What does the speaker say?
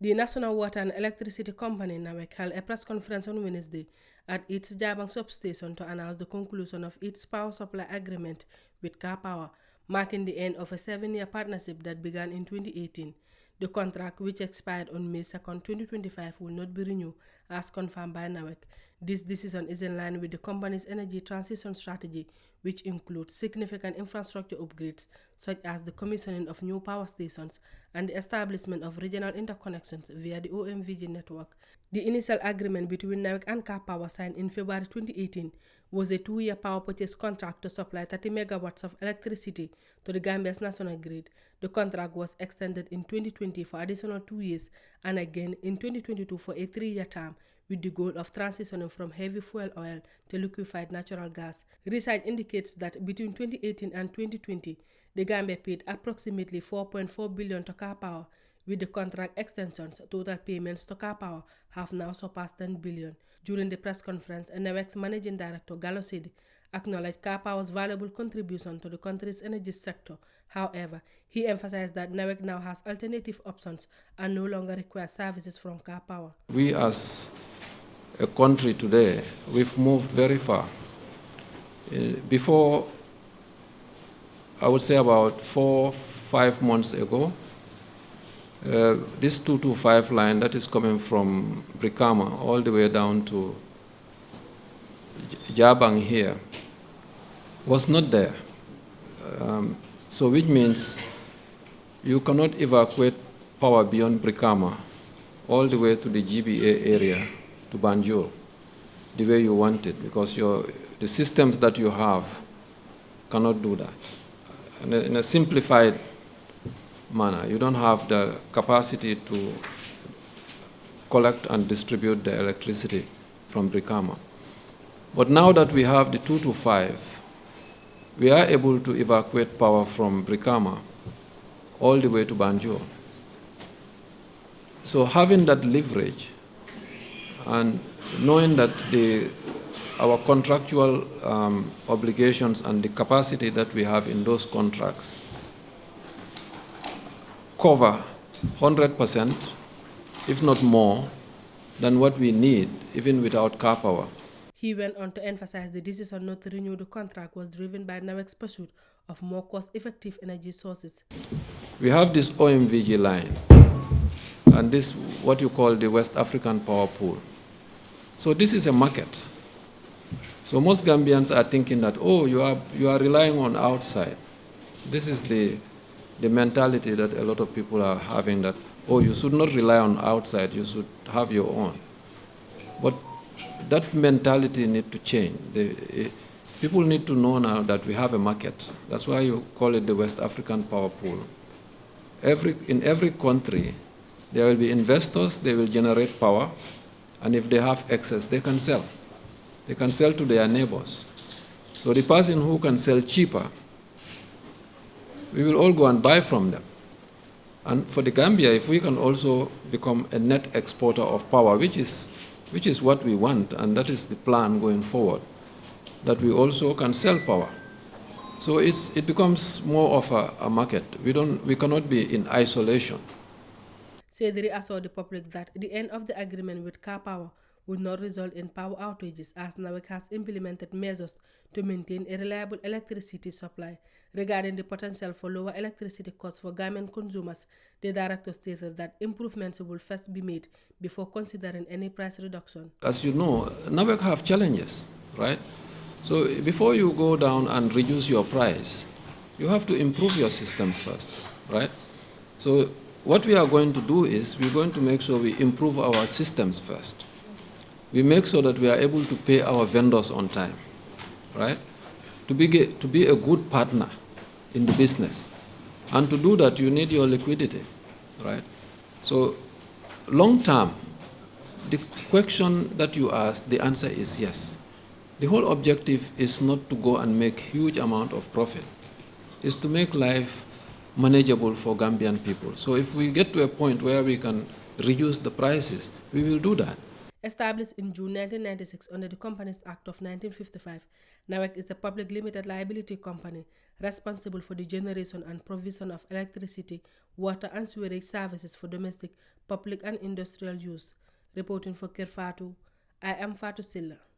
The National Water and Electricity Company NAWEC held a press conference on Wednesday at its Jabang substation to announce the conclusion of its power supply agreement with Karpower, marking the end of a 7-year partnership that began in 2018. The contract, which expired on May 2, 2025, will not be renewed, as confirmed by NAWEC. This decision is in line with the company's energy transition strategy, which includes significant infrastructure upgrades, such as the commissioning of new power stations and the establishment of regional interconnections via the OMVG network. The initial agreement between NAWEC and Karpower, signed in February 2018, was a 2-year power purchase contract to supply 30 megawatts of electricity to the Gambia's national grid. The contract was extended in 2020 for additional 2 years and again in 2022 for a 3-year term, with the goal of transitioning from heavy fuel oil to liquefied natural gas. Research indicates that between 2018 and 2020, the Gambia paid approximately $4.4 billion to Karpower. With the contract extensions, total payments to Karpower have now surpassed $10 billion. During the press conference, NAWEC's Managing Director Gallo Sedi acknowledged Karpower's valuable contribution to the country's energy sector. However, he emphasized that NAWEC now has alternative options and no longer requires services from Karpower. We as a country today, we've moved very far. Before, I would say about 4-5 months ago, this 225 line that is coming from Brikama all the way down to Jabang here was not there. So which means you cannot evacuate power beyond Brikama all the way to the GBA area to Banjul the way you want it, because the systems that you have cannot do that. And in a simplified manner, you don't have the capacity to collect and distribute the electricity from Brikama. But now that we have the 225, we are able to evacuate power from Brikama all the way to Banjul. So having that leverage and knowing that our contractual obligations and the capacity that we have in those contracts cover 100%, if not more, than what we need, even without Karpower. He went on to emphasize the decision not to renew the contract was driven by NAWEC's pursuit of more cost-effective energy sources. We have this OMVG line, and this what you call the West African Power Pool. So this is a market. So most Gambians are thinking that, oh, you are relying on outside. This is the mentality that a lot of people are having, that, oh, you should not rely on outside, you should have your own. But that mentality needs to change. People need to know now that we have a market. That's why you call it the West African Power Pool. In every country, there will be investors, they will generate power, and if they have excess, they can sell. They can sell to their neighbors. So the person who can sell cheaper, we will all go and buy from them. And for the Gambia, if we can also become a net exporter of power, which is what we want, and that is the plan going forward, that we also can sell power. So it becomes more of a market. We cannot be in isolation. Sedri assured the public that the end of the agreement with Karpower would not result in power outages, as NAWEC has implemented measures to maintain a reliable electricity supply. Regarding the potential for lower electricity costs for Gambian consumers, the director stated that improvements will first be made before considering any price reduction. As you know, NAWEC have challenges, right? So before you go down and reduce your price, you have to improve your systems first, right? So what we are going to do is we're going to make sure we improve our systems first. We make sure that we are able to pay our vendors on time, right? To be a good partner in the business. And to do that, you need your liquidity, right? So long term, the question that you asked, the answer is yes. The whole objective is not to go and make huge amount of profit. It's to make life manageable for Gambian people. So if we get to a point where we can reduce the prices, we will do that. Established in June 1996 under the Companies Act of 1955, NAWEC is a public limited liability company responsible for the generation and provision of electricity, water, and sewerage services for domestic, public, and industrial use. Reporting for Kerfatu, I am Fatu Silla.